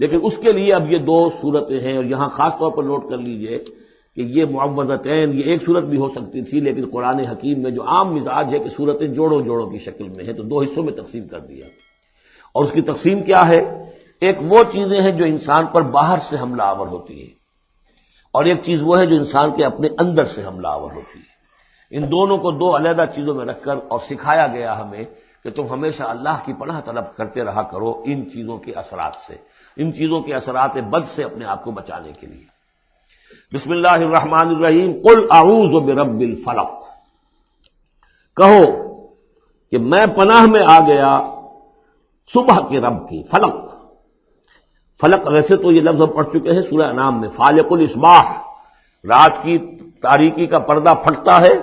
لیکن اس کے لیے اب یہ دو صورتیں ہیں، اور یہاں خاص طور پر نوٹ کر لیجئے کہ یہ معوذتین یہ ایک صورت بھی ہو سکتی تھی، لیکن قرآن حکیم میں جو عام مزاج ہے کہ صورتیں جوڑوں جوڑوں کی شکل میں ہیں، تو دو حصوں میں تقسیم کر دیا۔ اور اس کی تقسیم کیا ہے؟ ایک وہ چیزیں ہیں جو انسان پر باہر سے حملہ آور ہوتی ہیں، اور ایک چیز وہ ہے جو انسان کے اپنے اندر سے حملہ آور ہوتی ہے۔ ان دونوں کو دو علیحدہ چیزوں میں رکھ کر اور سکھایا گیا ہمیں کہ تم ہمیشہ اللہ کی پناہ طلب کرتے رہا کرو ان چیزوں کے اثرات سے، ان چیزوں کے اثرات بد سے اپنے آپ کو بچانے کے لیے۔ بسم اللہ الرحمن الرحیم، قل اعوذ برب الفلق، کہو کہ میں پناہ میں آ گیا صبح کے رب کی۔ فلق، فلق ویسے تو یہ لفظ ہم پڑھ چکے ہیں سورہ انعام میں، فالق الاصباح، رات کی تاریکی کا پردہ پھٹتا ہے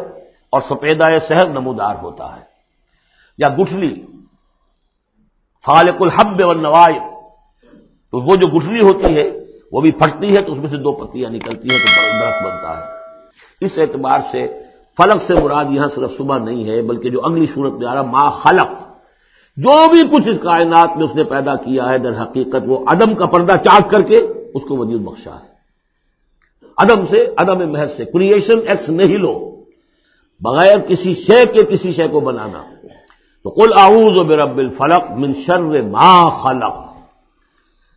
اور سپیدہ سحر نمودار ہوتا ہے، یا گٹھلی فالق الحب والنوائے، تو وہ جو گٹھلی ہوتی ہے وہ بھی پھٹتی ہے تو اس میں سے دو پتیاں نکلتی ہیں تو درخت بنتا ہے۔ اس اعتبار سے فلق سے مراد یہاں صرف صبح نہیں ہے، بلکہ جو اگلی صورت میں آ رہا ما خلق، جو بھی کچھ اس کائنات میں اس نے پیدا کیا ہے در حقیقت وہ عدم کا پردہ چاک کر کے اس کو وجود بخشا ہے۔ عدم سے، عدم محض سے، کریشن ایکس نیہیلو، بغیر کسی شے کے کسی شے کو بنانا۔ تو قل اعوذ برب الفلق من شر ما خلق،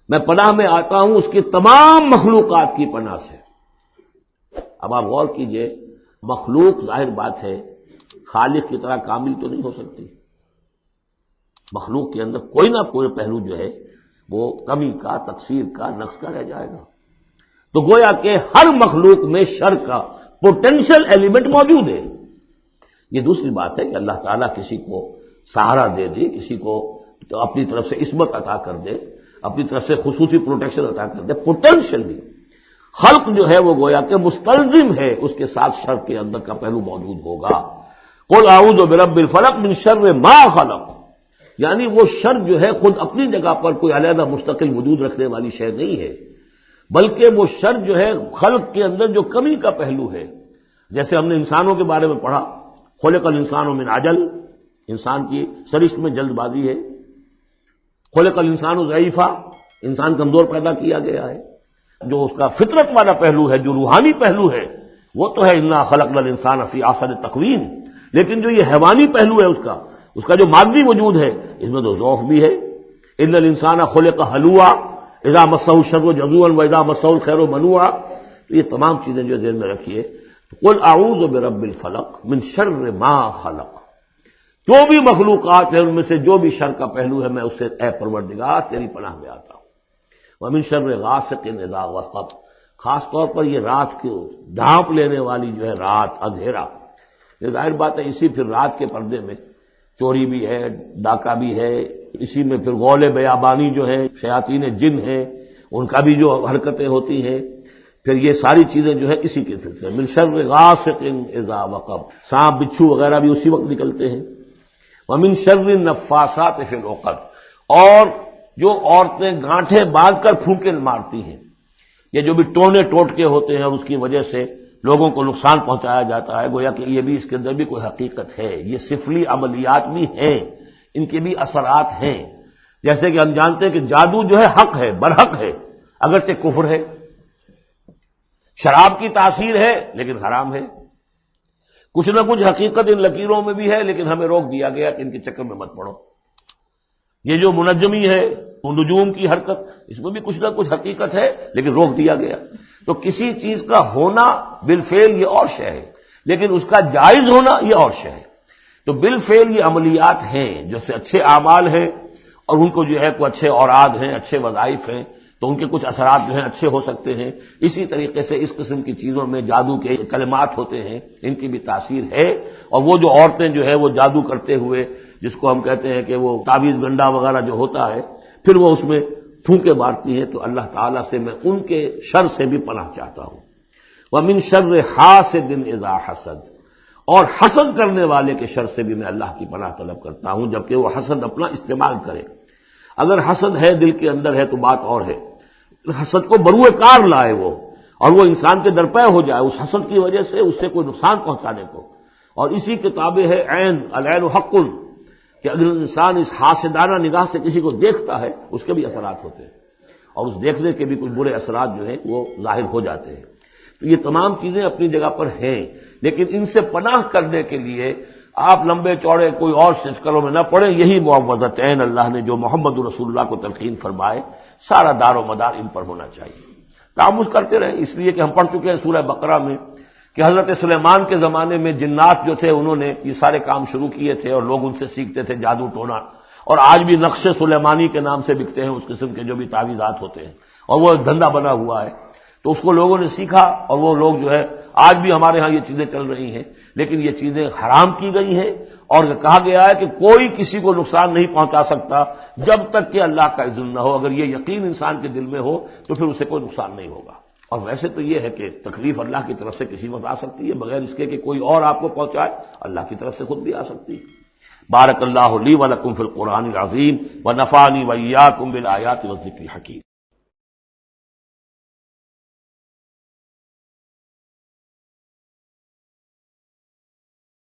میں پناہ میں آتا ہوں اس کی تمام مخلوقات کی پناہ سے۔ اب آپ غور کیجئے، مخلوق ظاہر بات ہے خالق کی طرح کامل تو نہیں ہو سکتی، مخلوق کے اندر کوئی نہ کوئی پہلو جو ہے وہ کمی کا، تقصیر کا، نقص کا رہ جائے گا۔ تو گویا کہ ہر مخلوق میں شر کا پوٹینشل ایلیمنٹ موجود ہے۔ یہ دوسری بات ہے کہ اللہ تعالیٰ کسی کو سہارا دے دے، کسی کو تو اپنی طرف سے عصمت عطا کر دے، اپنی طرف سے خصوصی پروٹیکشن عطا کر دے، پوٹینشلی خلق جو ہے وہ گویا کہ مستلزم ہے، اس کے ساتھ شر کے اندر کا پہلو موجود ہوگا۔ قل اعوذ برب الفلق من شر ما خلق، یعنی وہ شر جو ہے خود اپنی جگہ پر کوئی علیحدہ مستقل وجود رکھنے والی شے نہیں ہے، بلکہ وہ شر جو ہے خلق کے اندر جو کمی کا پہلو ہے۔ جیسے ہم نے انسانوں کے بارے میں پڑھا، خلق الانسان من عجل، انسان کی سرشت میں جلد بازی ہے۔ خلق الانسان ضعیفا، انسان کمزور پیدا کیا گیا ہے۔ جو اس کا فطرت والا پہلو ہے، جو روحانی پہلو ہے، وہ تو ہے انا خلقنا الانسان فی احسن تقویم، لیکن جو یہ حیوانی پہلو ہے اس کا جو مادی وجود ہے، اس میں تو ضعف بھی ہے۔ ان الانسان خلق ہلوعا اذا مسہ الشر جزوعا واذا مسہ الخیر منوعا، تو یہ تمام چیزیں جو ذہن میں رکھیے۔ قل اعوذ برب الفلق من شر ما خلق، جو بھی مخلوقات ہیں ان میں سے جو بھی شر کا پہلو ہے میں اس سے اے پروردگار تیری پناہ میں آتا ہوں۔ ومن شر غاسق اذا وقب، خاص طور پر یہ رات کو ڈھانپ لینے والی جو ہے رات، اندھیرا، یہ ظاہر بات ہے اسی پھر رات کے پردے میں چوری بھی ہے، ڈاکہ بھی ہے، اسی میں پھر غول بیابانی جو ہے، شیاطین جن ہیں ان کا بھی جو حرکتیں ہوتی ہیں، پھر یہ ساری چیزیں جو ہے اسی کے سلسلے من شر غاسق اذا وقب، سانپ بچھو وغیرہ بھی اسی وقت نکلتے ہیں۔ ومن شر النفاثات فی العقد، اور جو عورتیں گانٹھیں باندھ کر پھونکے مارتی ہیں، یہ جو بھی ٹونے ٹوٹکے ہوتے ہیں اور اس کی وجہ سے لوگوں کو نقصان پہنچایا جاتا ہے، گویا کہ یہ بھی اس کے اندر بھی کوئی حقیقت ہے۔ یہ سفلی عملیات بھی ہیں، ان کے بھی اثرات ہیں۔ جیسے کہ ہم جانتے ہیں کہ جادو جو ہے حق ہے، برحق ہے، اگرچہ کفر ہے۔ شراب کی تاثیر ہے لیکن حرام ہے۔ کچھ نہ کچھ حقیقت ان لکیروں میں بھی ہے، لیکن ہمیں روک دیا گیا کہ ان کے چکر میں مت پڑو۔ یہ جو منجمی ہے، نجوم کی حرکت، اس میں بھی کچھ نہ کچھ حقیقت ہے لیکن روک دیا گیا۔ تو کسی چیز کا ہونا بالفعل یہ اور شے ہے، لیکن اس کا جائز ہونا یہ اور شے ہے۔ تو بالفعل یہ عملیات ہیں جو سے اچھے اعمال ہیں، اور ان کو جو ہے کوئی اچھے اوراد ہیں، اچھے وظائف ہیں، تو ان کے کچھ اثرات جو ہیں اچھے ہو سکتے ہیں۔ اسی طریقے سے اس قسم کی چیزوں میں جادو کے کلمات ہوتے ہیں، ان کی بھی تاثیر ہے۔ اور وہ جو عورتیں جو ہے وہ جادو کرتے ہوئے، جس کو ہم کہتے ہیں کہ وہ تعویذ گنڈا وغیرہ جو ہوتا ہے، پھر وہ اس میں پھونکے مارتی ہیں، تو اللہ تعالیٰ سے میں ان کے شر سے بھی پناہ چاہتا ہوں۔ وَمِن شَرِّ حَاسِدٍ إِذَا حَسَدَ، اور حسد کرنے والے کے شر سے بھی میں اللہ کی پناہ طلب کرتا ہوں، جبکہ وہ حسد اپنا استعمال کرے۔ اگر حسد ہے دل کے اندر ہے تو بات اور ہے، حسد کو بروئے کار لائے وہ، اور وہ انسان کے درپے ہو جائے اس حسد کی وجہ سے اس سے کوئی نقصان پہنچانے کو۔ اور اسی کتابیں ہے عین، العین حق، کہ اگر انسان اس حاسدانہ نگاہ سے کسی کو دیکھتا ہے اس کے بھی اثرات ہوتے ہیں۔ اور اس دیکھنے کے بھی کچھ برے اثرات جو ہیں وہ ظاہر ہو جاتے ہیں۔ تو یہ تمام چیزیں اپنی جگہ پر ہیں، لیکن ان سے پناہ کرنے کے لیے آپ لمبے چوڑے کوئی اور شکلوں میں نہ پڑیں۔ یہی معوذتین اللہ نے جو محمد رسول اللہ کو تلقین فرمائے، سارا دار و مدار ان پر ہونا چاہیے۔ تعوذ کرتے رہیں، اس لیے کہ ہم پڑھ چکے ہیں سورہ بقرہ میں کہ حضرت سلیمان کے زمانے میں جنات جو تھے انہوں نے یہ سارے کام شروع کیے تھے اور لوگ ان سے سیکھتے تھے جادو ٹونا، اور آج بھی نقش سلیمانی کے نام سے بکتے ہیں اس قسم کے جو بھی تعویذات ہوتے ہیں، اور وہ ایک دھندا بنا ہوا ہے۔ تو اس کو لوگوں نے سیکھا اور وہ لوگ جو ہے آج بھی ہمارے ہاں یہ چیزیں چل رہی ہیں، لیکن یہ چیزیں حرام کی گئی ہیں، اور کہا گیا ہے کہ کوئی کسی کو نقصان نہیں پہنچا سکتا جب تک کہ اللہ کا اذن نہ ہو۔ اگر یہ یقین انسان کے دل میں ہو تو پھر اسے کوئی نقصان نہیں ہوگا۔ اور ویسے تو یہ ہے کہ تکلیف اللہ کی طرف سے کسی وقت آ سکتی ہے، بغیر اس کے کہ کوئی اور آپ کو پہنچائے، اللہ کی طرف سے خود بھی آ سکتی ہے۔ بارک اللہ لی و لکم فی القرآن العظیم و نفعنی و ایاکم بالآیات والذکر الحکیم۔